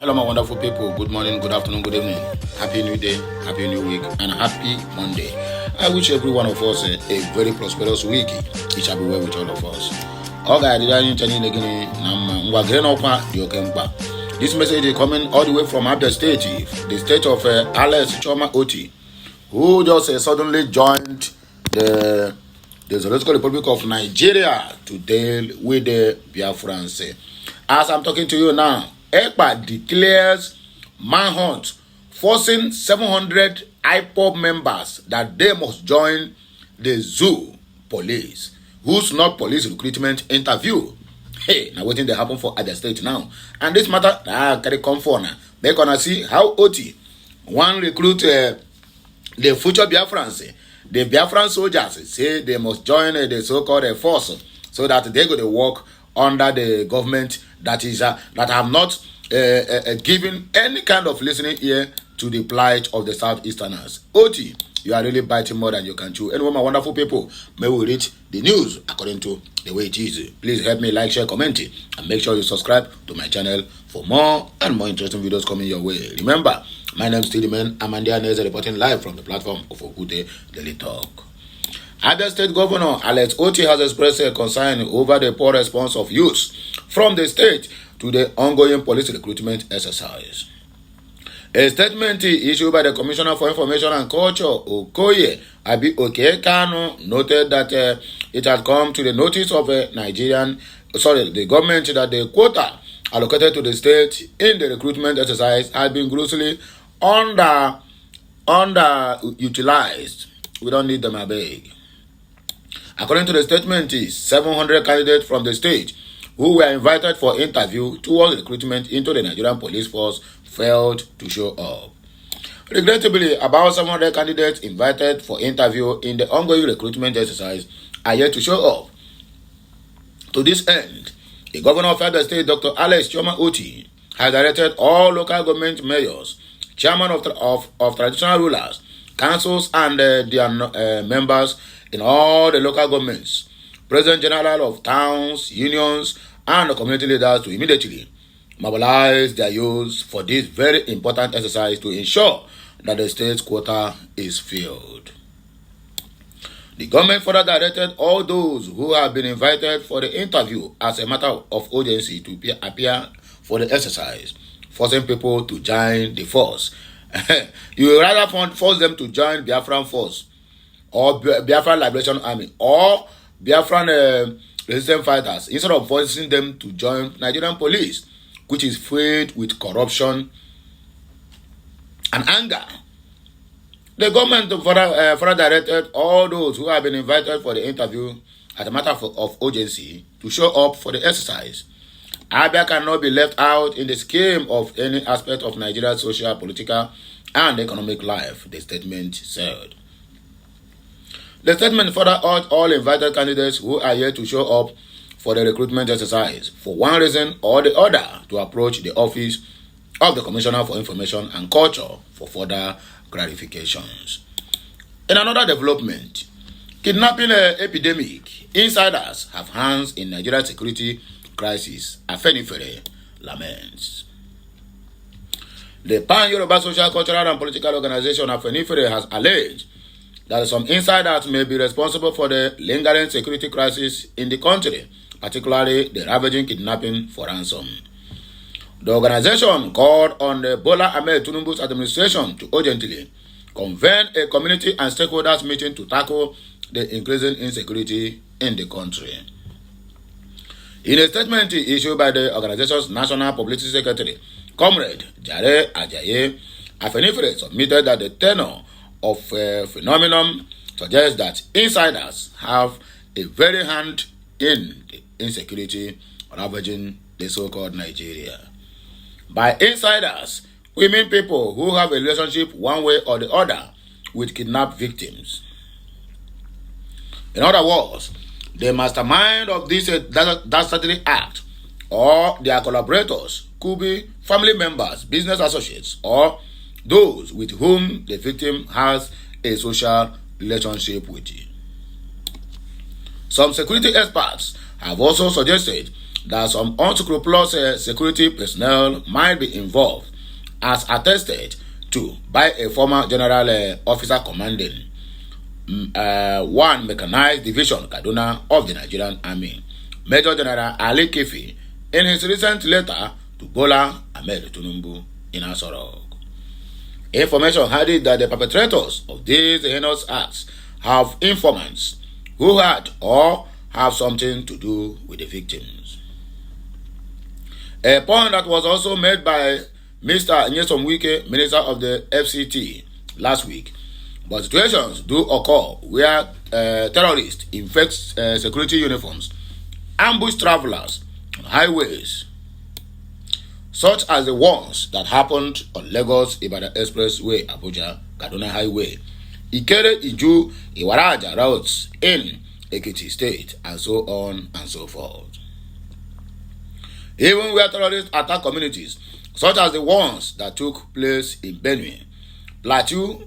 Hello, my wonderful people. Good morning, good afternoon, good evening. Happy New Day, happy New Week, and happy Monday. I wish every one of us a very prosperous week. It shall be well with all of us. This message is coming all the way from Abia State, the state of Alex Choma OTTI, who just suddenly joined the Zoological Republic of Nigeria to deal with the BIAFRANS. As I'm talking to you now, EPA declares manhunt, forcing 700 IPOB members that they must join the zoo police, who's not police recruitment interview. Hey, now waiting to happen for other state now. And this matter, can come for now. They're gonna see how OTTI one recruit the future BIAFRANS. The Biafran soldiers say they must join the so-called force so that they go to work under the government that have not given any kind of listening ear to the plight of the Southeasterners. OTTI, you are really biting more than you can chew. Anyway, my wonderful people, may we read the news according to the way it is. Please help me like, share, comment, and make sure you subscribe to my channel for more and more interesting videos coming your way. Remember, my name is still the man. I'm Andia reporting live from the platform of Okude Daily Talk. Abia State Governor Alex OTTI has expressed a concern over the poor response of youths from the state to the ongoing police recruitment exercise. A statement issued by the Commissioner for Information and Culture, Okoye Abi Okekano, noted that it had come to the notice of the government that the quota allocated to the state in the recruitment exercise had been grossly underutilized. We don't need them, I beg. According to the statement, 700 candidates from the state who were invited for interview towards recruitment into the Nigerian police force failed to show up. Regrettably, about 700 candidates invited for interview in the ongoing recruitment exercise are yet to show up. To this end, the governor of Abia State, Dr. Alex Choma OTTI, has directed all local government mayors, chairmen of traditional rulers, councils, and their members in all the local governments, president general of towns, unions, and the community leaders to immediately mobilize their youth for this very important exercise to ensure that the state's quota is filled. The government further directed all those who have been invited for the interview as a matter of urgency to appear for the exercise, forcing people to join the force. You would rather force them to join Biafran force or Biafran Liberation Army or Biafran resistance fighters instead of forcing them to join Nigerian police, which is filled with corruption and anger. The government further directed all those who have been invited for the interview as a matter of urgency to show up for the exercise. Abia cannot be left out in the scheme of any aspect of Nigeria's social, political, and economic life, the statement said. The statement further urged all invited candidates who are yet to show up for the recruitment exercise for one reason or the other to approach the office of the Commissioner for Information and Culture for further clarifications. In another development, kidnapping epidemic, insiders have hands in Nigeria's security crisis, Afenifere laments. The Pan-Yoruba Social, Cultural, and Political Organization Afenifere has alleged that some insiders may be responsible for the lingering security crisis in the country, particularly the ravaging kidnapping for ransom. The organization called on the Bola Ahmed Tinubu's administration to urgently convene a community and stakeholders meeting to tackle the increasing insecurity in the country. In a statement issued by the organization's National Publicity Secretary, Comrade Jare Ajayi, Afenifere submitted that the tenor of phenomenon suggests that insiders have a very hand in the insecurity ravaging the so-called Nigeria. By insiders, we mean people who have a relationship one way or the other with kidnapped victims. In other words, the mastermind of this dastardly act or their collaborators could be family members, business associates, or those with whom the victim has a social relationship with. Some security experts have also suggested that some unscrupulous security personnel might be involved, as attested to by a former general officer commanding 1 Mechanized Division Kaduna of the Nigerian Army, Major General Ali Kefi, in his recent letter to Bola Ahmed Tinubu in Asorok. Information had it that the perpetrators of these heinous acts have informants who had or have something to do with the victims. A point that was also made by Mr. Nyesom Wike, Minister of the FCT, last week. But situations do occur where terrorists infect security uniforms, ambush travelers on highways, such as the ones that happened on Lagos-Ibadan Expressway, Abuja, Kaduna Highway, Ikere, Iju, Iwaraja routes in Ekiti State, and so on and so forth. Even where terrorists attack communities, such as the ones that took place in Benue, Plateau,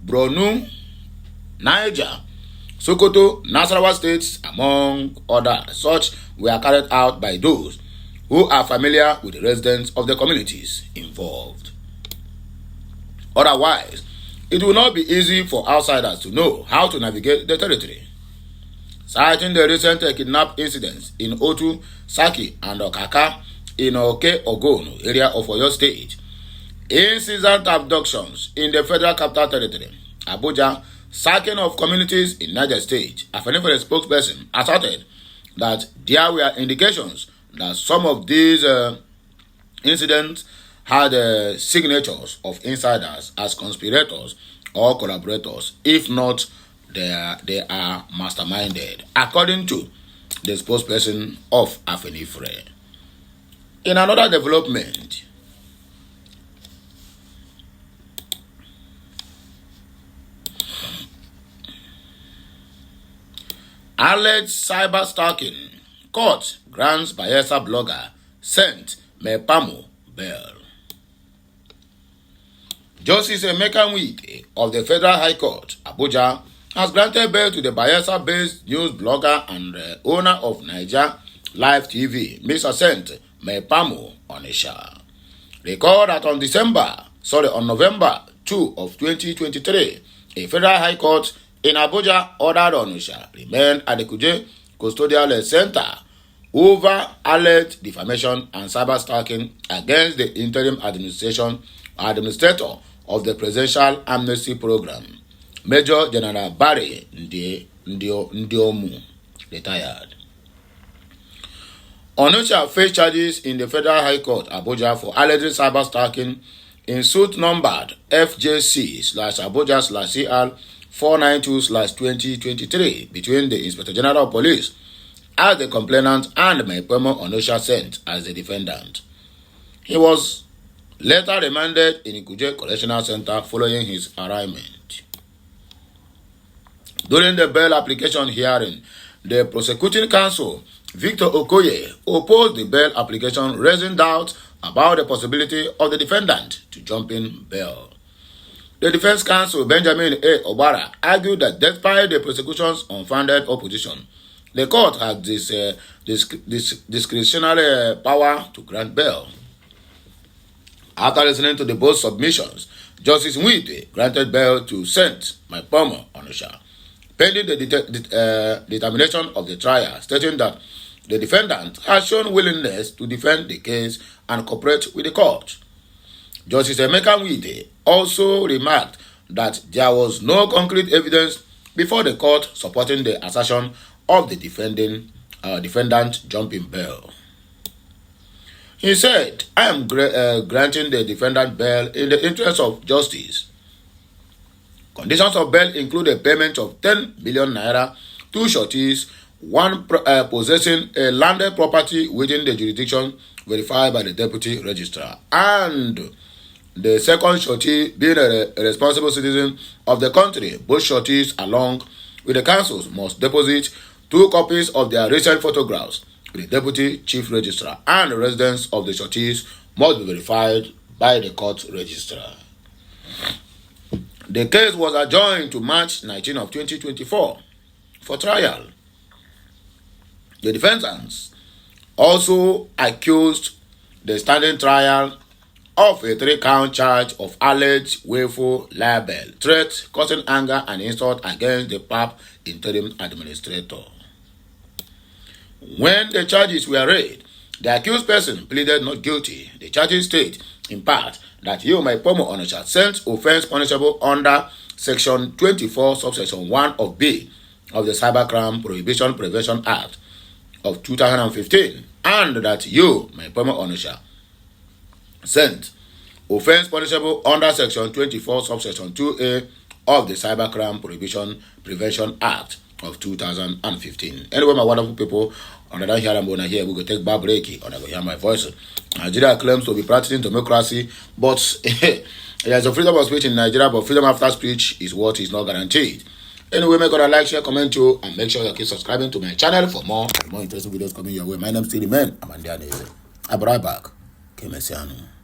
Borno, NIJA, Sokoto, Nasarawa states, among others, such were carried out by those who are familiar with the residents of the communities involved. Otherwise, it will not be easy for outsiders to know how to navigate the territory. Citing the recent kidnap incidents in Otu, Saki, and Okaka in Oke Ogun area of Oyo State, incessant abductions in the Federal Capital Territory, Abuja, sacking of communities in Niger State, a Fenifere spokesperson asserted that there were indications that some of these incidents had signatures of insiders as conspirators or collaborators, if not they are masterminded, according to the spokesperson of Afenifere. In another development, alleged cyber stalking, court grants Bayelsa blogger sent Mepamu bail. Justice Emeka Nwite of the Federal High Court, Abuja, has granted bail to the Bayelsa-based news blogger and owner of NIJA Live TV, Mr. Sent Mepamu Onisha. Recall that on November 2 of 2023, a Federal High Court in Abuja ordered Onisha remain at the Kuje Custodial Center over alleged defamation and cyber stalking against the interim administrator of the Presidential Amnesty Program, Major General Barry Ndiomu, retired. Onisha faced charges in the Federal High Court, Abuja, for alleged cyber stalking in suit numbered FJC/Abuja/CR 492/2023 between the Inspector General of Police as the complainant and Mepamu Onisha Sent as the defendant. He was later remanded in Kuje Correctional Center following his arraignment. During the bail application hearing, the prosecuting counsel, Victor Okoye, opposed the bail application, raising doubts about the possibility of the defendant to jump in bail. The defense counsel, Benjamin A. Obara, argued that despite the prosecution's unfounded opposition, the court had this discretionary power to grant bail. After listening to the both submissions, Justice Nwite granted bail to Sent Mepamu Onisha, pending the determination of the trial, stating that the defendant has shown willingness to defend the case and cooperate with the court. Justice Emeka Nwite also remarked that there was no concrete evidence before the court supporting the assertion of the defendant jumping bail. He said, "I am granting the defendant bail in the interest of justice. Conditions of bail include a payment of 10 million naira, 2 sureties, one possessing a landed property within the jurisdiction verified by the deputy registrar, and the second surety being a responsible citizen of the country. Both sureties, along with the councils, must deposit 2 copies of their recent photographs with the deputy chief registrar, and the residence of the sureties must be verified by the court registrar." The case was adjourned to March 19 of 2024 for trial. The defendants also accused the standing trial of a 3-count charge of alleged willful libel, threat, causing anger and insult against the PAP interim administrator. When the charges were read, the accused person pleaded not guilty. The charges state, in part, that he, IPOB Onitsha, sent offense punishable under Section 24, subsection 1 of B of the Cybercrime Prohibition Prevention Act of 2015, and that you, IPOB Onitsha, sent offense punishable under Section 24, subsection 2A of the Cybercrime Prohibition Prevention Act of 2015. Anyway, my wonderful people, on the here I'm gonna hear we go take back breaky, and I go hear my voice. Nigeria claims to be practicing democracy, but there's a freedom of speech in Nigeria, but freedom after speech is what is not guaranteed. Anyway, make sure to like, share, comment too, and make sure you keep subscribing to my channel for more interesting videos coming your way. My name is still the man. I'm Andy. I'll be right back. Kemesiano.